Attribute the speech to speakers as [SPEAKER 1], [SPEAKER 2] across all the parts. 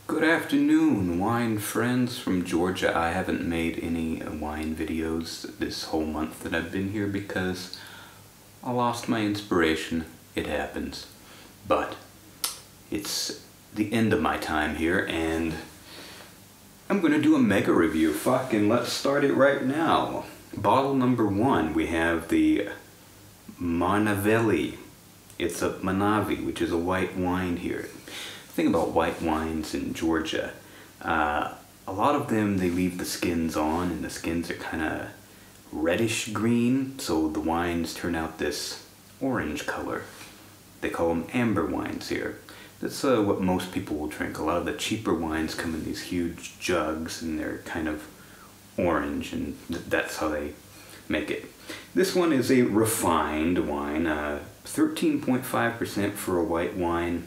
[SPEAKER 1] Good afternoon, wine friends from Georgia. I haven't made any wine videos this whole month that I've been here because I lost my inspiration. It happens. But it's the end of my time here and I'm going to do a mega review. Fucking let's start it right now. Bottle number 1, we have the Monavie. It's a Monavie, which is a white wine here. The thing about white wines in Georgia, a lot of them, they leave the skins on and the skins are kind of reddish green, so the wines turn out this orange color. They call them amber wines here. That's what most people will drink. A lot of the cheaper wines come in these huge jugs and they're kind of orange, and that's how they make it. This one is a refined wine, 13.5% for a white wine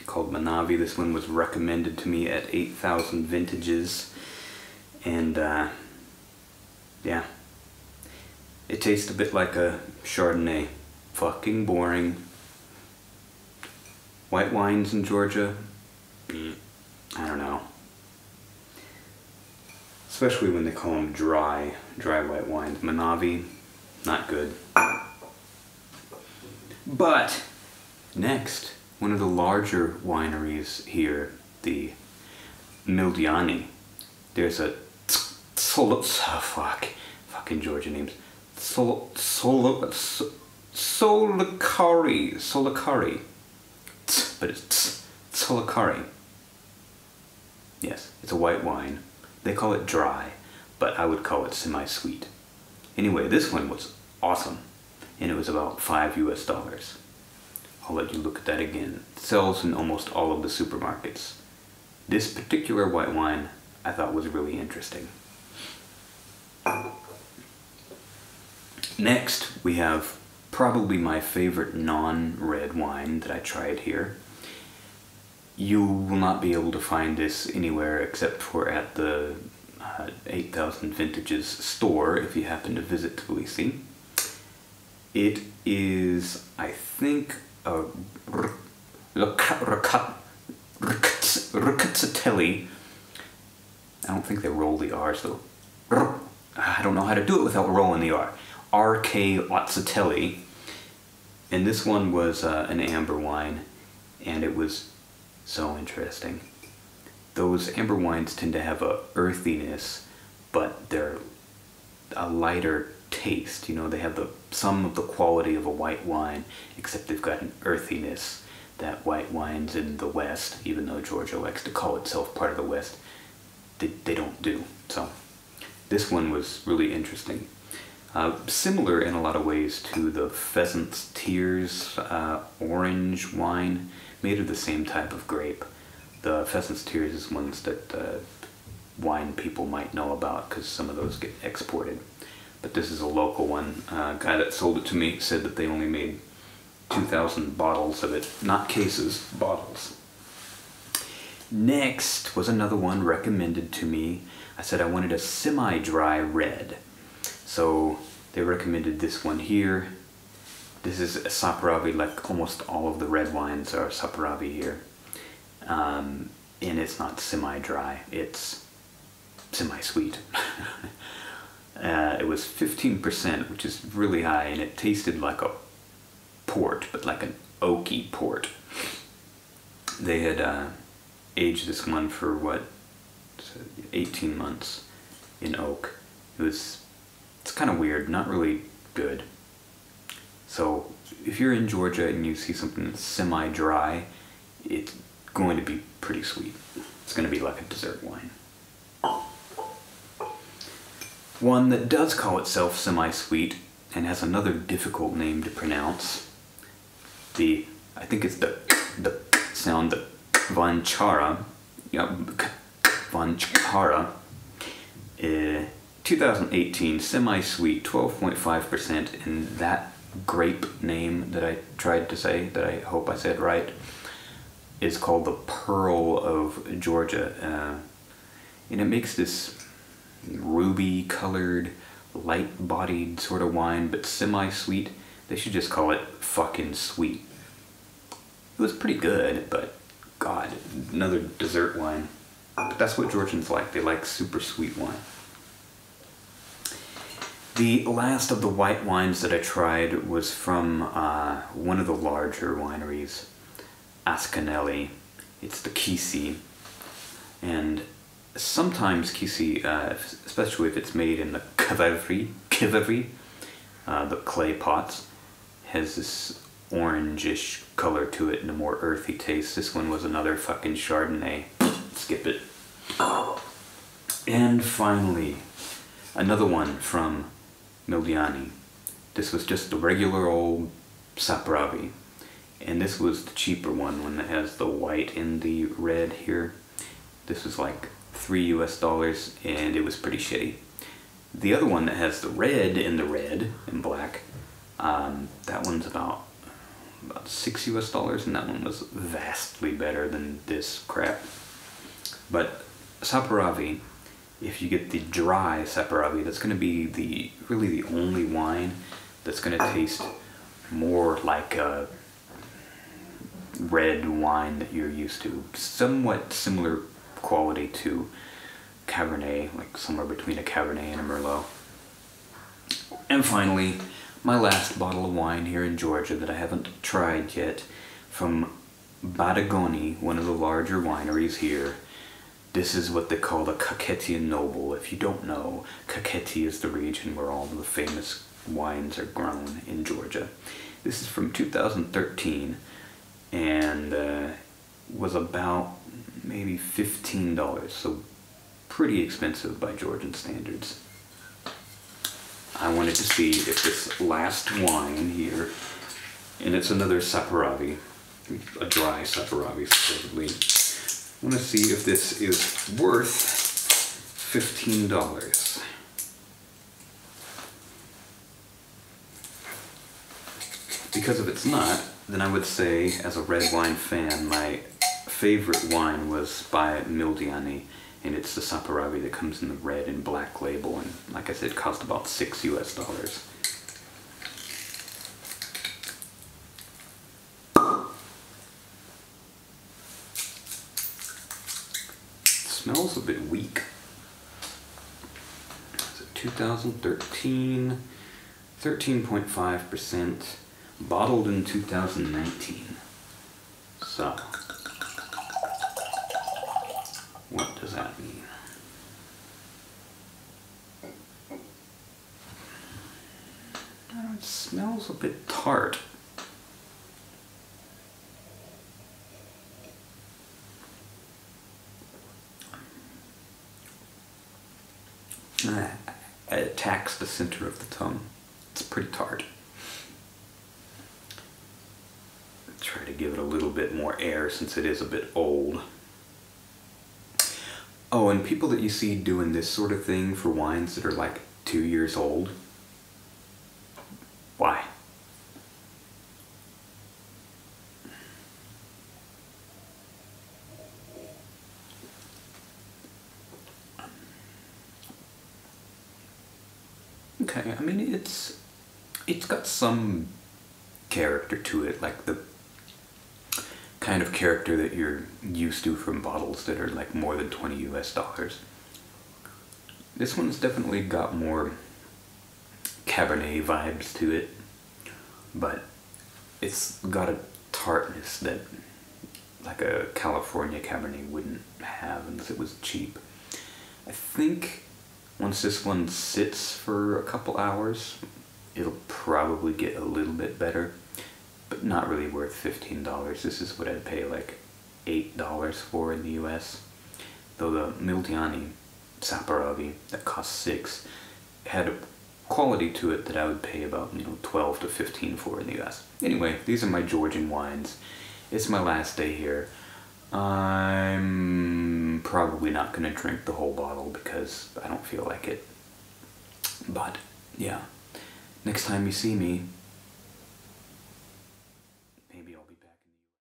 [SPEAKER 1] called Monavie. This one was recommended to me at 8,000 vintages, and yeah, it tastes a bit like a Chardonnay. Fucking boring. White wines in Georgia, I don't know. Especially when they call them dry white wines. Monavie, not good. But next, one of the larger wineries here, the Mildiani. There's a fucking Georgia names. Solakari. But it's Solakari. Yes, it's a white wine. They call it dry, but I would call it semi-sweet. Anyway, this one was awesome, and it was about $5 US. I'll let you look at that again. It sells in almost all of the supermarkets. This particular white wine I thought was really interesting. Next, we have probably my favorite non-red wine that I tried here. You will not be able to find this anywhere except for at the 8,000 Vintages store if you happen to visit Tbilisi. It is, I think, a Rrkozzitelli. I don't think they roll the R's though. I don't know how to do it without rolling the R. Rrkozzitelli. And this one was an amber wine, and it was so interesting. Those amber wines tend to have a earthiness, but they're a lighter taste. You know, they have some of the quality of a white wine, except they've got an earthiness that white wines in the West, even though Georgia likes to call itself part of the West, they don't do. So this one was really interesting. Similar in a lot of ways to the Pheasant's Tears orange wine, made of the same type of grape. The Pheasant's Tears is ones that wine people might know about because some of those get exported. But this is a local one. Guy that sold it to me said that they only made 2,000 bottles of it. Not cases, bottles. Next was another one recommended to me. I said I wanted a semi-dry red. So they recommended this one here. This is a Sapravi, like almost all of the red wines are Sapravi here. And it's not semi-dry, it's semi-sweet. It was 15%, which is really high, and it tasted like a port, but like an oaky port. They had aged this one for, what, 18 months in oak. It's kind of weird, not really good. So if you're in Georgia and you see something that's semi-dry, it's going to be pretty sweet. It's going to be like a dessert wine. One that does call itself semi-sweet and has another difficult name to pronounce. I think it's the sound, the Chara. Yeah, Chara. 2018, semi-sweet, 12.5%, and that grape name that I tried to say, that I hope I said right, is called the Pearl of Georgia. And it makes this ruby-colored, light-bodied sort of wine, but semi-sweet. They should just call it fucking sweet. It was pretty good, but God, another dessert wine. But that's what Georgians like. They like super sweet wine. The last of the white wines that I tried was from one of the larger wineries, Ascanelli. It's the Kissy. And sometimes Kissy, especially if it's made in the kivevi, the clay pots, has this orangish color to it and a more earthy taste. This one was another fucking Chardonnay. Skip it. And finally, another one from Mildiani. This was just the regular old Sapravi. And this was the cheaper one that has the white and the red here. This was like $3 US, and it was pretty shitty. The other one that has the red and black, that one's about $6 US, and that one was vastly better than this crap. But Sapravi, if you get the dry Sapravi, that's going to be really the only wine that's going to taste more like a red wine that you're used to. Somewhat similar quality to Cabernet, like somewhere between a Cabernet and a Merlot. And finally, my last bottle of wine here in Georgia that I haven't tried yet, from Badagoni, one of the larger wineries here. This is what they call the Kakheti Noble. If you don't know, Kakheti is the region where all the famous wines are grown in Georgia. This is from 2013 and was about maybe $15, so pretty expensive by Georgian standards. I wanted to see if this last wine here, and it's another Sapravi, a dry Sapravi supposedly. I want to see if this is worth $15. Because if it's not, then I would say, as a red wine fan, my favorite wine was by Mildiani, and it's the Sapravi that comes in the red and black label, and like I said, it cost about $6 US. Smells a bit weak. It's a 2013, 13.5%, bottled in 2019. So, what does that mean? It smells a bit tart. It attacks the center of the tongue. It's pretty tart. Try to give it a little bit more air since it is a bit old. Oh, and people that you see doing this sort of thing for wines that are like 2 years old, why? Okay, I mean, it's got some character to it, like the kind of character that you're used to from bottles that are like more than $20 US. This one's definitely got more Cabernet vibes to it, but it's got a tartness that like a California Cabernet wouldn't have unless it was cheap. I think once this one sits for a couple hours, it'll probably get a little bit better, but not really worth $15. This is what I'd pay like $8 for in the US. Though the Mildiani Sapravi that costs $6 had a quality to it that I would pay about, you know, $12 to $15 for in the US. Anyway, these are my Georgian wines. It's my last day here. I'm probably not going to drink the whole bottle because I don't feel like it. But, yeah. Next time you see me,